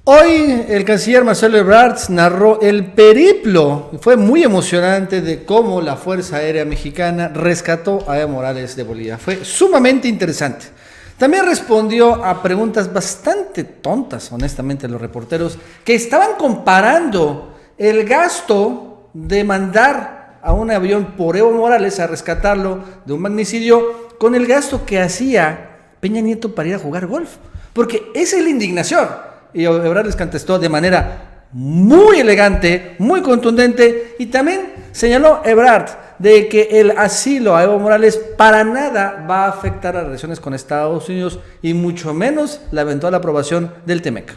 Hoy el canciller Marcelo Ebrard narró el periplo, fue muy emocionante, de cómo la Fuerza Aérea Mexicana rescató a Evo Morales de Bolivia. Fue sumamente interesante. También respondió a preguntas bastante tontas, honestamente, de los reporteros, que estaban comparando el gasto de mandar a un avión por Evo Morales a rescatarlo de un magnicidio con el gasto que hacía Peña Nieto para ir a jugar golf. Porque esa es la indignación. Y Ebrard les contestó de manera muy elegante, muy contundente, y también señaló Ebrard de que el asilo a Evo Morales para nada va a afectar las relaciones con Estados Unidos y mucho menos la eventual aprobación del TEMEC.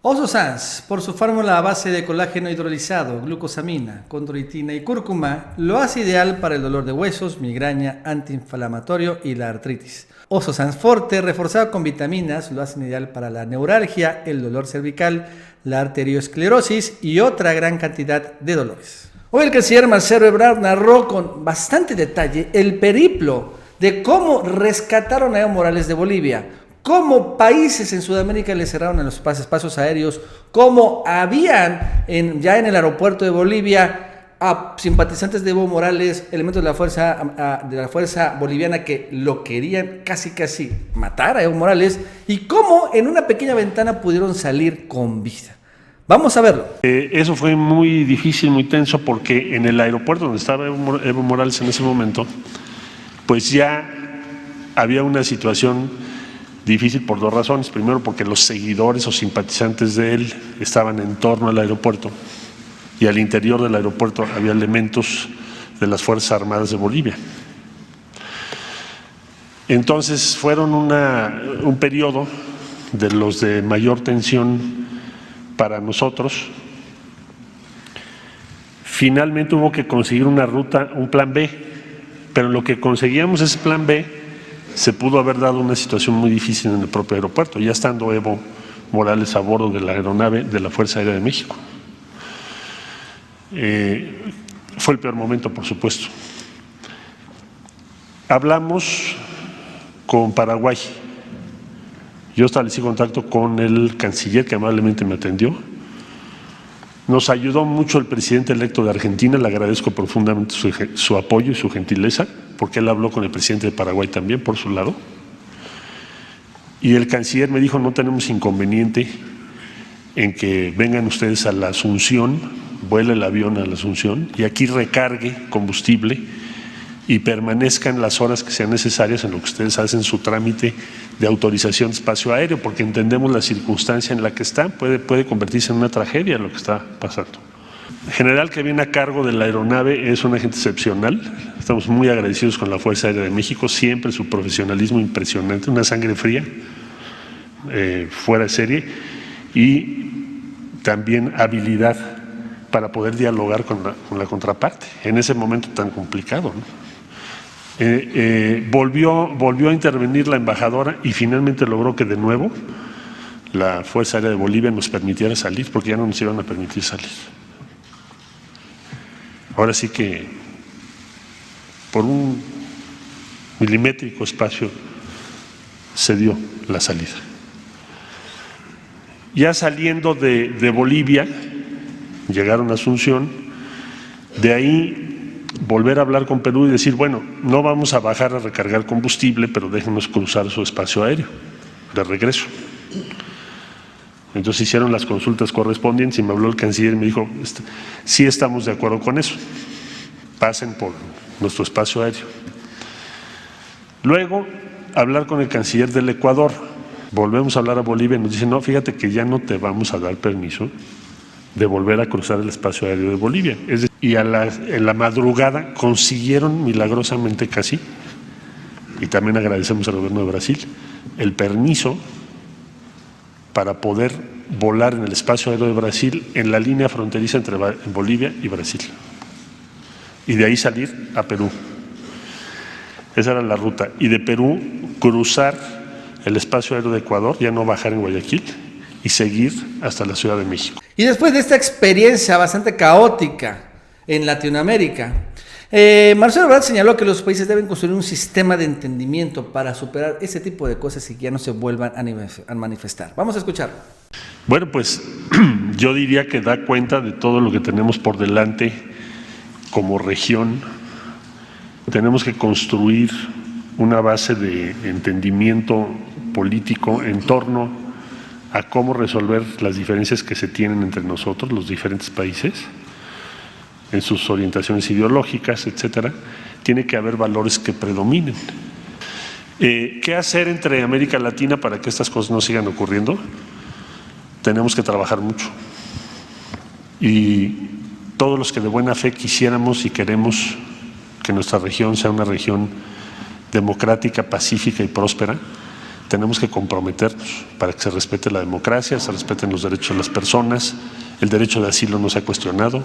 Oso Sanz, por su fórmula a base de colágeno hidrolizado, glucosamina, condroitina y cúrcuma, lo hace ideal para el dolor de huesos, migraña, antiinflamatorio y la artritis. Oso Sanz Forte, reforzado con vitaminas, lo hacen ideal para la neuralgia, el dolor cervical, la arteriosclerosis y otra gran cantidad de dolores. Hoy el canciller Marcelo Ebrard narró con bastante detalle el periplo de cómo rescataron a Evo Morales de Bolivia, cómo países en Sudamérica le cerraron en los espacios aéreos, cómo habían ya en el aeropuerto de Bolivia a simpatizantes de Evo Morales, elementos de la fuerza boliviana que lo querían casi matar a Evo Morales, y cómo en una pequeña ventana pudieron salir con vida. Vamos a verlo. Eso fue muy difícil, muy tenso, porque en el aeropuerto donde estaba Evo Morales en ese momento, pues ya había una situación difícil por dos razones. Primero, porque los seguidores o simpatizantes de él estaban en torno al aeropuerto, y al interior del aeropuerto había elementos de las Fuerzas Armadas de Bolivia. Entonces fueron un periodo de los de mayor tensión para nosotros. Finalmente hubo que conseguir una ruta, un plan B, pero lo que conseguíamos ese plan B se pudo haber dado una situación muy difícil en el propio aeropuerto, ya estando Evo Morales a bordo de la aeronave de la Fuerza Aérea de México. Fue el peor momento, por supuesto. Hablamos con Paraguay. Yo establecí contacto con el canciller, que amablemente me atendió. Nos ayudó mucho el presidente electo de Argentina, le agradezco profundamente su apoyo y su gentileza, porque él habló con el presidente de Paraguay también, por su lado. Y el canciller me dijo: no tenemos inconveniente en que vengan ustedes a la Asunción, vuele el avión a la Asunción y aquí recargue combustible y permanezcan las horas que sean necesarias en lo que ustedes hacen su trámite de autorización de espacio aéreo, porque entendemos la circunstancia en la que está, puede convertirse en una tragedia lo que está pasando. El general que viene a cargo de la aeronave es un agente excepcional, estamos muy agradecidos con la Fuerza Aérea de México, siempre su profesionalismo impresionante, una sangre fría, fuera de serie, y también habilidad para poder dialogar con la contraparte en ese momento tan complicado, ¿no? Volvió a intervenir la embajadora y finalmente logró que de nuevo la Fuerza Aérea de Bolivia nos permitiera salir, porque ya no nos iban a permitir salir. Ahora sí que por un milimétrico espacio se dio la salida. Ya saliendo de Bolivia, llegaron a Asunción, de ahí volver a hablar con Perú y decir: bueno, no vamos a bajar a recargar combustible, pero déjenos cruzar su espacio aéreo de regreso. Entonces hicieron las consultas correspondientes y me habló el canciller y me dijo: sí, estamos de acuerdo con eso, pasen por nuestro espacio aéreo. Luego, hablar con el canciller del Ecuador, volvemos a hablar a Bolivia y nos dice: no, fíjate que ya no te vamos a dar permiso de volver a cruzar el espacio aéreo de Bolivia. Y en la madrugada consiguieron milagrosamente casi, y también agradecemos al gobierno de Brasil, el permiso para poder volar en el espacio aéreo de Brasil en la línea fronteriza entre Bolivia y Brasil. Y de ahí salir a Perú. Esa era la ruta. Y de Perú cruzar el espacio aéreo de Ecuador, ya no bajar en Guayaquil, y seguir hasta la Ciudad de México. Y después de esta experiencia bastante caótica en Latinoamérica, Marcelo Ebrard señaló que los países deben construir un sistema de entendimiento para superar ese tipo de cosas y que ya no se vuelvan a manifestar. Vamos a escucharlo. Bueno, pues yo diría que da cuenta de todo lo que tenemos por delante como región. Tenemos que construir una base de entendimiento político en torno a cómo resolver las diferencias que se tienen entre nosotros, los diferentes países, en sus orientaciones ideológicas, etcétera. Tiene que haber valores que predominen. ¿Qué hacer entre América Latina para que estas cosas no sigan ocurriendo? Tenemos que trabajar mucho. Y todos los que de buena fe quisiéramos y queremos que nuestra región sea una región democrática, pacífica y próspera, tenemos que comprometernos para que se respete la democracia, se respeten los derechos de las personas, el derecho de asilo no se ha cuestionado,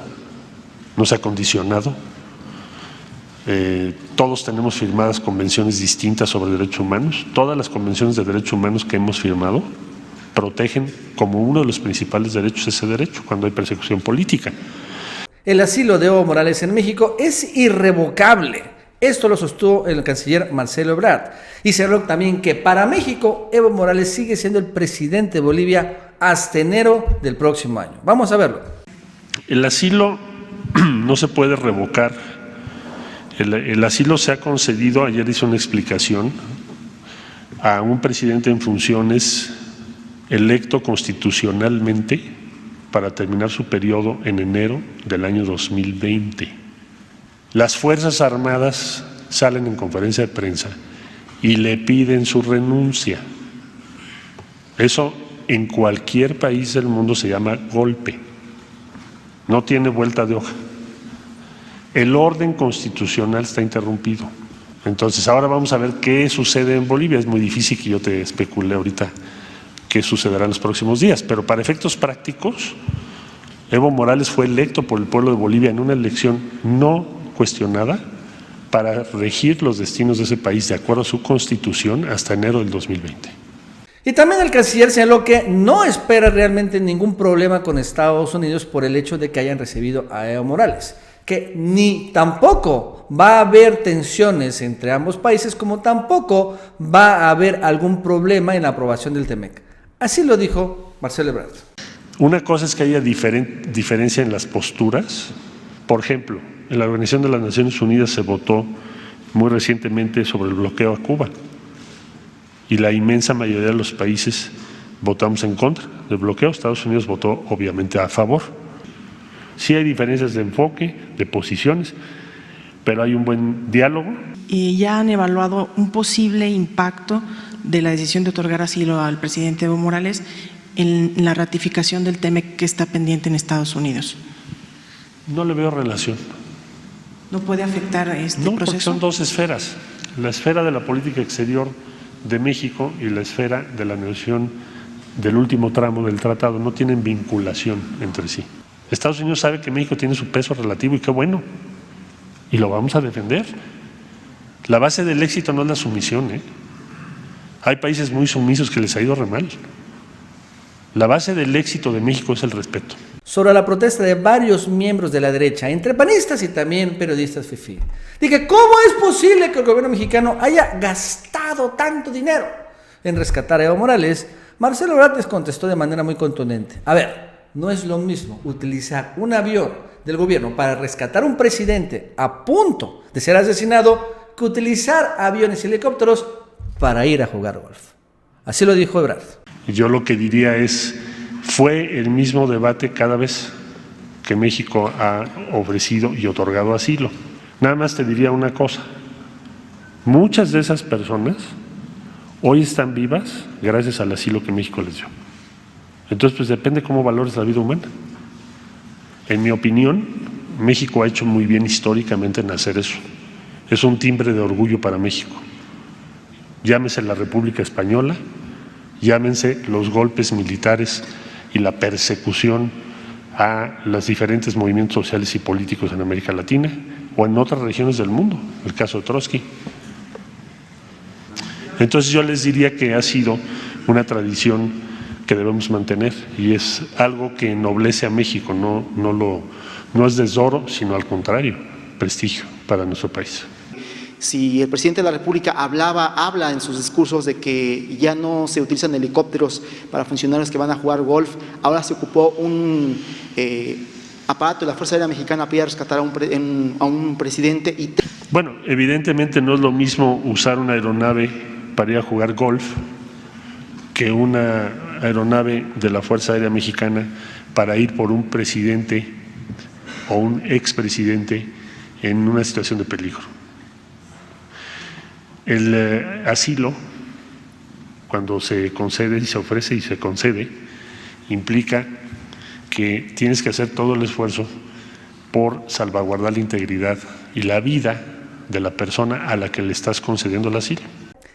no se ha condicionado. Todos tenemos firmadas convenciones distintas sobre derechos humanos. Todas las convenciones de derechos humanos que hemos firmado protegen como uno de los principales derechos ese derecho cuando hay persecución política. El asilo de Evo Morales en México es irrevocable. Esto lo sostuvo el canciller Marcelo Ebrard. Y señaló también que para México Evo Morales sigue siendo el presidente de Bolivia hasta enero del próximo año. Vamos a verlo. El asilo no se puede revocar. El asilo se ha concedido, ayer hice una explicación, a un presidente en funciones electo constitucionalmente para terminar su periodo en enero del año 2020. Las Fuerzas Armadas salen en conferencia de prensa y le piden su renuncia. Eso en cualquier país del mundo se llama golpe. No tiene vuelta de hoja. El orden constitucional está interrumpido. Entonces ahora vamos a ver qué sucede en Bolivia. Es muy difícil que yo te especule ahorita qué sucederá en los próximos días, pero para efectos prácticos, Evo Morales fue electo por el pueblo de Bolivia en una elección no cuestionada para regir los destinos de ese país de acuerdo a su constitución hasta enero del 2020. Y también el canciller señaló que no espera realmente ningún problema con Estados Unidos por el hecho de que hayan recibido a Evo Morales, que ni tampoco va a haber tensiones entre ambos países, como tampoco va a haber algún problema en la aprobación del TEMEC. Así lo dijo Marcelo Ebrard. Una cosa es que haya diferencia en las posturas. Por ejemplo, en la Organización de las Naciones Unidas se votó muy recientemente sobre el bloqueo a Cuba y la inmensa mayoría de los países votamos en contra del bloqueo. Estados Unidos votó obviamente a favor. Sí hay diferencias de enfoque, de posiciones, pero hay un buen diálogo. ¿Y ya han evaluado un posible impacto de la decisión de otorgar asilo al presidente Evo Morales en la ratificación del TEMEC que está pendiente en Estados Unidos? No le veo relación. ¿No puede afectar este proceso? proceso? Porque son dos esferas, la esfera de la política exterior de México y la esfera de la negociación del último tramo del tratado. No tienen vinculación entre sí. Estados Unidos sabe que México tiene su peso relativo y qué bueno, y lo vamos a defender. La base del éxito no es la sumisión, Hay países muy sumisos que les ha ido re mal. La base del éxito de México es el respeto. Sobre la protesta de varios miembros de la derecha, entre panistas y también periodistas fifí. Dije, ¿cómo es posible que el gobierno mexicano haya gastado tanto dinero en rescatar a Evo Morales? Marcelo Ebrard les contestó de manera muy contundente. A ver, no es lo mismo utilizar un avión del gobierno para rescatar a un presidente a punto de ser asesinado que utilizar aviones y helicópteros para ir a jugar golf. Así lo dijo Ebrard. Yo lo que diría es, fue el mismo debate cada vez que México ha ofrecido y otorgado asilo. Nada más te diría una cosa, muchas de esas personas hoy están vivas gracias al asilo que México les dio. Entonces, pues depende cómo valores la vida humana. En mi opinión, México ha hecho muy bien históricamente en hacer eso. Es un timbre de orgullo para México. Llámese la República Española, llámense los golpes militares y la persecución a los diferentes movimientos sociales y políticos en América Latina o en otras regiones del mundo, el caso de Trotsky. Entonces yo les diría que ha sido una tradición que debemos mantener y es algo que ennoblece a México, no es desdoro, sino al contrario, prestigio. para nuestro país. Si el presidente de la República habla en sus discursos de que ya no se utilizan helicópteros para funcionarios que van a jugar golf, ahora se ocupó un aparato de la Fuerza Aérea Mexicana para ir a rescatar a un presidente. Bueno, evidentemente no es lo mismo usar una aeronave para ir a jugar golf que una aeronave de la Fuerza Aérea Mexicana para ir por un presidente o un expresidente en una situación de peligro. El asilo, cuando se concede y se ofrece y se concede, implica que tienes que hacer todo el esfuerzo por salvaguardar la integridad y la vida de la persona a la que le estás concediendo el asilo.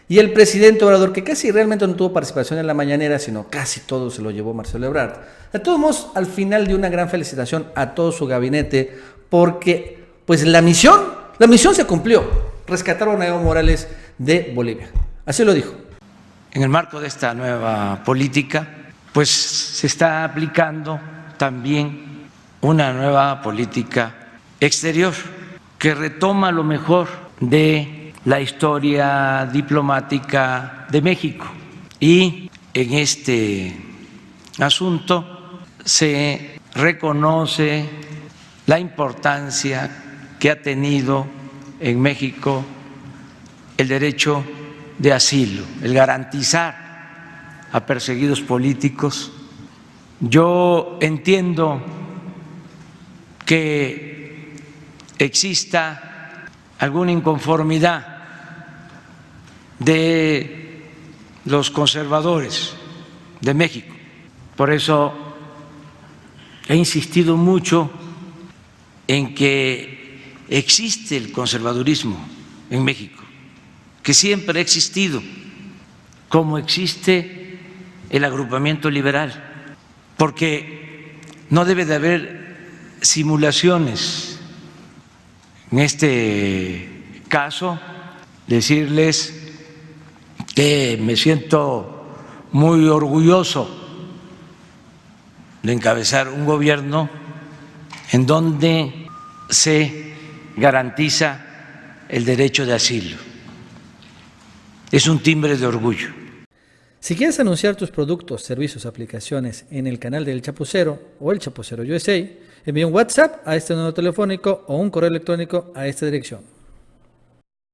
Y el presidente Obrador, que casi realmente no tuvo participación en la mañanera, sino casi todo se lo llevó Marcelo Ebrard. De todos modos, al final dio una gran felicitación a todo su gabinete, porque pues la misión se cumplió. Rescataron a Evo Morales de Bolivia. Así lo dijo. En el marco de esta nueva política, pues se está aplicando también una nueva política exterior que retoma lo mejor de la historia diplomática de México. Y en este asunto se reconoce la importancia que ha tenido en México el derecho de asilo, el garantizar a perseguidos políticos. Yo entiendo que exista alguna inconformidad de los conservadores de México. Por eso he insistido mucho en que existe el conservadurismo en México, que siempre ha existido, como existe el agrupamiento liberal, porque no debe de haber simulaciones. En este caso, decirles que me siento muy orgulloso de encabezar un gobierno en donde se garantiza el derecho de asilo. Es un timbre de orgullo. Si quieres anunciar tus productos, servicios, aplicaciones en el canal del Chapucero o el Chapucero USA, envía un WhatsApp a este número telefónico o un correo electrónico a esta dirección.